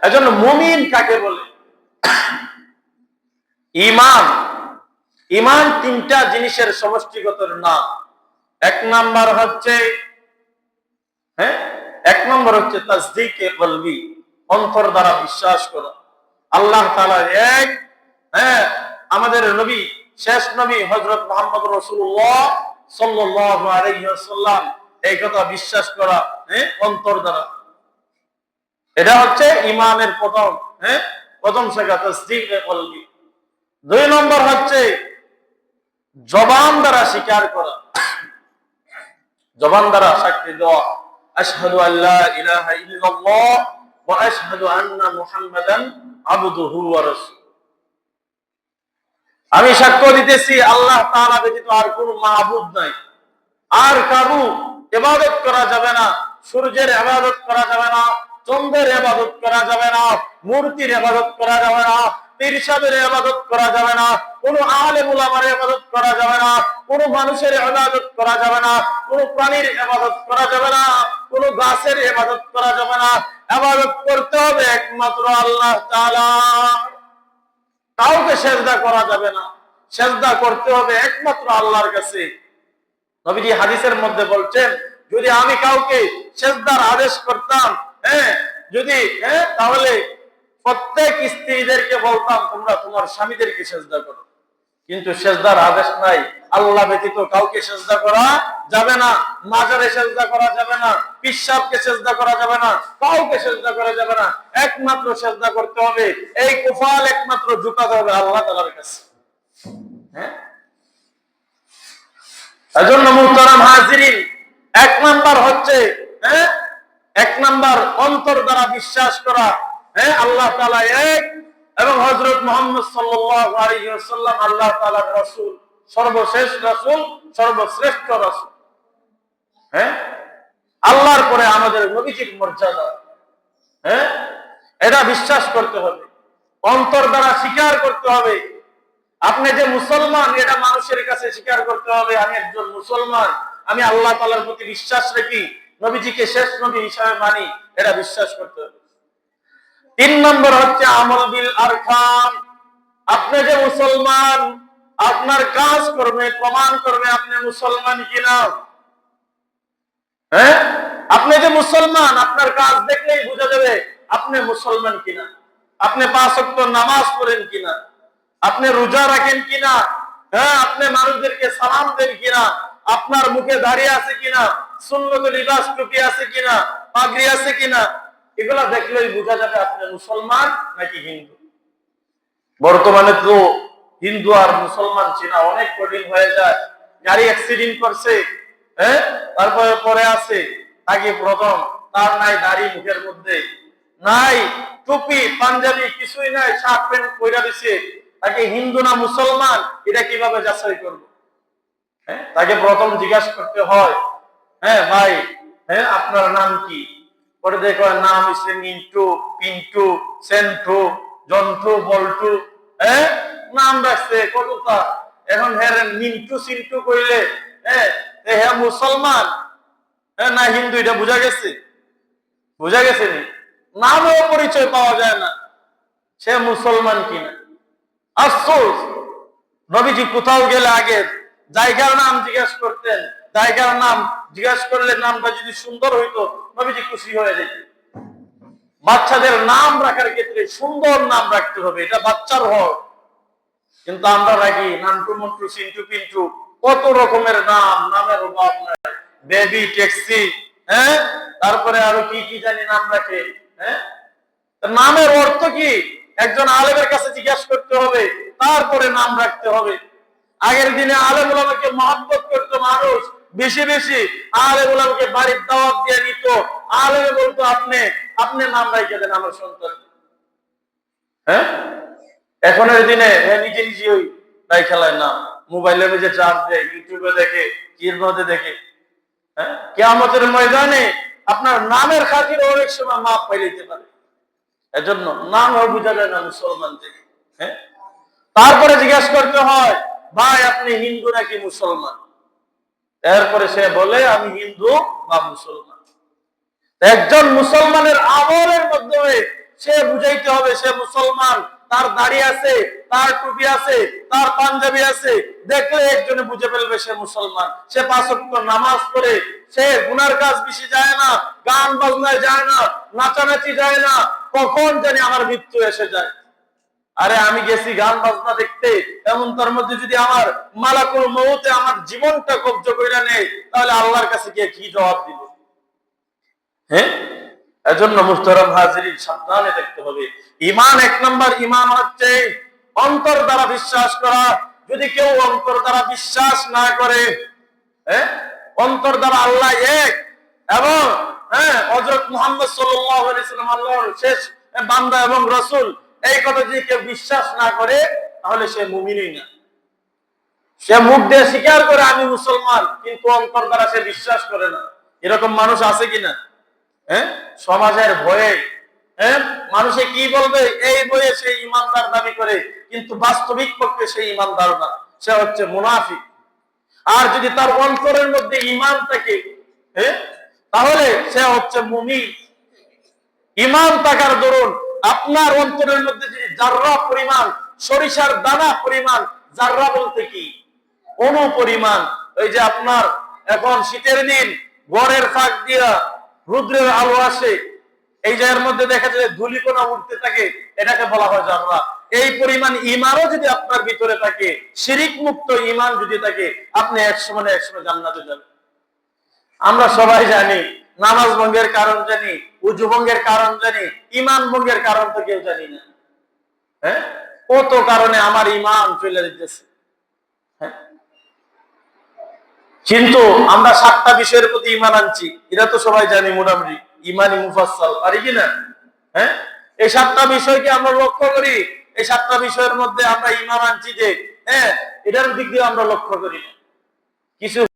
এজন্য মুমিন কাকে বলে? ঈমান। ঈমান তিনটা জিনিসের সমষ্টিগত নাম। এক নাম্বার হচ্ছে তাসদীকে কলবি, অন্তর দ্বারা বিশ্বাস করা আল্লাহ তাআলা এক। আমাদের নবী, শেষ নবী হযরত মুহাম্মদ রাসূলুল্লাহ সাল্লাল্লাহু আলাইহি ওয়াসাল্লাম, এই কথা বিশ্বাস করা অন্তর দ্বারা। এটা হচ্ছে ঈমানের প্রথম শাখা, তাসদীকে কলবি। দুই নম্বর হচ্ছে জবান দ্বারা স্বীকার করা, জবান দ্বারা সাক্ষী দেওয়া, আশহাদু আল্লা ইলাহা ইল্লাল্লাহ ওয়া আশহাদু আন্না মুহাম্মাদান আবদুহু ওয়া রাসূলুহু। আমি সাক্ষ্য দিতেছি আল্লাহ তাআলা ব্যতীত আর কোনো মাবুদ নাই, আর কারো ইবাদত করা যাবে না, সূর্যের ইবাদত করা যাবে না, চন্দ্রের ইবাদত করা যাবে না, মূর্তির ইবাদত করা যাবে না, পীর সাহেবের ইবাদত করা যাবে না, কোন আলেম উলামার ইবাদত করা যাবে না, কোন মানুষের ইবাদত করা যাবে না, কোন প্রাণীর ইবাদত করা যাবে না, কোন গাছের ইবাদত করা যাবে না। ইবাদত করতে হবে একমাত্র আল্লাহ তাআলা। কাউকে সেজদা করা যাবে না, সেজদা করতে হবে একমাত্র আল্লাহর কাছে। নবীজি হাদিসের মধ্যে বলছেন, যদি আমি কাউকে সেজদার আদেশ করতাম, তাহলে প্রত্যেক স্ত্রীদেরকে বলতাম তোমরা তোমার স্বামীদেরকে সেজদা করো। কিন্তু সেজদার আদেশ নাই, আল্লাহ ব্যতীত কাউকে সেজদা করা যাবে না, মাজারে সেজদা করা যাবে না, পীর সাহেবকে সেজদা করা যাবে না, কাউকে সেজদা করা যাবে না। একমাত্র সেজদা করতে হবে, এই কুফাল একমাত্র ঝুঁকাতে হবে আল্লাহ তাআলার কাছে। এজন্য মুহতারাম হাজিরিন, এক নাম্বার অন্তর দ্বারা বিশ্বাস করা আল্লাহ তাআলা এক, এবং হযরত মুহাম্মদ সাল্লাল্লাহু আলাইহি ওয়াসাল্লাম আল্লাহ তাআলার রাসূল, সর্বশেষ রাসূল, সর্বশ্রেষ্ঠ রাসূল। আল্লাহর পরে আমাদের নবীজির মর্যাদা, এটা বিশ্বাস করতে হবে, অন্তর দ্বারা স্বীকার করতে হবে। আপনি যে মুসলমান, এটা মানুষের কাছে স্বীকার করতে হবে আমি একজন মুসলমান, আমি আল্লাহ তাআলার প্রতি বিশ্বাস রাখি, নবীজিকে শেষ নবী হিসাবে মানি, এটা বিশ্বাস করতে হবে। 3 নম্বর হচ্ছে আমল বিল আরকান। আপনি যে মুসলমান, আপনার কাজ করবে প্রমাণ করবে আপনি মুসলমান কিনা। আপনি যে মুসলমান, আপনার কাজ দেখলেই বোঝা যাবে আপনি মুসলমান কিনা। আপনি 5 ওয়াক্ত নামাজ পড়েন কিনা, আপনি রোজা রাখেন কিনা, আপনি মানুষদেরকে সালাম দেন কিনা, আপনার মুখে দাড়ি আছে কিনা, সুন্নত লিবাস টুপি আছে কিনা, পাগড়ি আছে কিনা, এগুলা দেখলেই বোঝা যাবে আপনি মুসলমান নাকি হিন্দু। বর্তমানে তো হিন্দু আর মুসলমান চেনা অনেক কঠিন হয়ে যায়। গাড়ি অ্যাক্সিডেন্ট করছে, তারপরে পরে আছে তাকে প্রথম, তার নাই দাড়ি, মুখের মধ্যে নাই টুপি, পাঞ্জাবি কিছুই নাই, শার্ট প্যান্ট পরে দিছে, তাকে হিন্দু না মুসলমান এটা কিভাবে যাচাই করবো? তাকে প্রথম জিজ্ঞাসা করতে হয়, ভাই আপনার নাম কি? পরে দেখো নাম হচ্ছে মিন্টু, পিন্টু, সেন্টু, জন্টু, বল্টু, নাম রাখছে কতটা। এখন মিন্টু সিন্টু কইলে মুসলমান না হিন্দু এটা বোঝা গেছে? বোঝা গেছে নি? নামেও পরিচয় পাওয়া যায় না সে মুসলমান কিনা। আফসোস, নবীজি কোথাও গেলে আগে জায়গার নাম জিজ্ঞাসা করতেন, জায়গার নাম জিজ্ঞাসা করলে নামটা যদি সুন্দর হইতো নবীজি খুশি হয়ে যেত। বাচ্চাদের নাম রাখার ক্ষেত্রে সুন্দর নাম রাখতে হবে, এটা বাচ্চার হক। কিন্তু আমরা রাখি নান্টু মন্টু, সিন্টু পিন্টু, কত রকমের নাম, নামের অভাব নাই। বেবি, ট্যাক্সি, তারপরে আরো কি কি জানি নাম রাখে। নামের অর্থ কি একজন আলেমের কাছে জিজ্ঞাসা করতে হবে, তারপরে নাম রাখতে হবে। আগের দিনে আলেম ওলামাকে মহব্বত করতো মানুষ বেশি বেশি, আলেম ওলামাকে বাড়ির দাওয়াত দিয়ে নিত, আলেমে বলতো আপনি নাম রাখে দেন আমার সন্তান। এখনের দিনে নিজে নিজে ওই তাই খেলায় নাম, মোবাইলে যে চার্জ দেয়, ইউটিউবে দেখে, কিরমতে দেখে। কিয়ামতের ময়দানে আপনার নামের খাতিরে অনেক সময় মাপ পাইতে পারে। এজন্য নামও বোঝা যায় না মুসলমান থেকে। তারপরে জিজ্ঞাসা করতে হয়, ভাই আপনি হিন্দু নাকি মুসলমান? এরপরে সে বলে আমি হিন্দু বা মুসলমান। একজন মুসলমানের আমলের মাধ্যমে সে বুঝাইতে হবে সে মুসলমান, তার দাড়ি আছে, তার টুপি আছে, তার পাঞ্জাবি আছে, দেখলে একজনে বুঝে ফেলবে সে মুসলমান। সে 5 ওয়াক্ত নামাজ পড়ে, সে গুনার কাজ বেশি যায় না, গান বাজনায় যায় না, নাচানাচি যায় না, কখন জানি আমার মৃত্যু এসে যায়। আরে আমি গেছি গান বাজনা দেখতে, এমন তার মধ্যে যদি আমার মালাকুল মউতে আমার জীবনটা কব্জ কইরা নেয়, তাহলে আল্লাহর কাছে গিয়ে কি জবাব দিব? হ্যাঁ, এজন্য মুহতারাম হাজিরিন, সাবধানে থাকতে হবে। ঈমান 1 নম্বর ঈমান হচ্ছে অন্তর দ্বারা বিশ্বাস করা। যদি কেউ অন্তর দ্বারা বিশ্বাস না করে, হ্যাঁ, অন্তর দ্বারা আল্লাহ এক এবং হযরত মুহাম্মদ সাল্লাল্লাহু আলাইহি সাল্লাম আল্লাহর শেষ বান্দা এবং রাসূল, এই কথা যদি কেউ বিশ্বাস না করে, তাহলে সে মুমিনই না। সে মুখ দিয়ে স্বীকার করে আমি মুসলমান, কিন্তু অন্তর দ্বারা সে বিশ্বাস করে না। এরকম মানুষ আছে কিনা? সমাজের ভয়ে, মানুষে কি বলবে এই বয়ে সে ইমানদার দাবি করে, কিন্তু বাস্তবিক পক্ষে সে ইমানদার না, সে হচ্ছে মুনাফিক। আর যদি তার অন্তরের মধ্যে ঈমান থাকে, তাহলে সে হচ্ছে মুমিন। ঈমান থাকার দরুন আপনার অন্তরের মধ্যে যদি জাররা পরিমাণ, সরিষার দানা পরিমাণ, জাররা বলতে কি অনু পরিমাণ, ওই যে আপনার এখন শীতের দিন ঘরের ফাঁক দিয়া রুদ্রের আলো আসে, এই জায়গার মধ্যে দেখা যায় ধূলিকণা উঠতে থাকে, এটাকে বলা হয় জাররা। এই পরিমাণ ঈমানও যদি আপনার ভিতরে থাকে, শিরিক মুক্ত ঈমান যদি থাকে, আপনি 100 জান্নাতে যাবেন। আমরা সবাই জানি নামাজ ভঙ্গের কারণ জানি, উযু ভঙ্গের কারণ জানি, ঈমান ভঙ্গের কারণ তো কেউ জানি না। কত কারণে আমার ঈমান চলে যেতেছে। কিন্তু আমরা 7টা বিষয়ের প্রতি ঈমান আনছি, এটা তো সবাই জানি মোটামুটি, ঈমানি মুফাসসাল, পারি কিনা? এই 7টা বিষয়কে আমরা লক্ষ্য করি, এই 7টা বিষয়ের মধ্যে আমরা ঈমান আনছি যে এটার দিক দিয়ে আমরা লক্ষ্য করি না। কিছু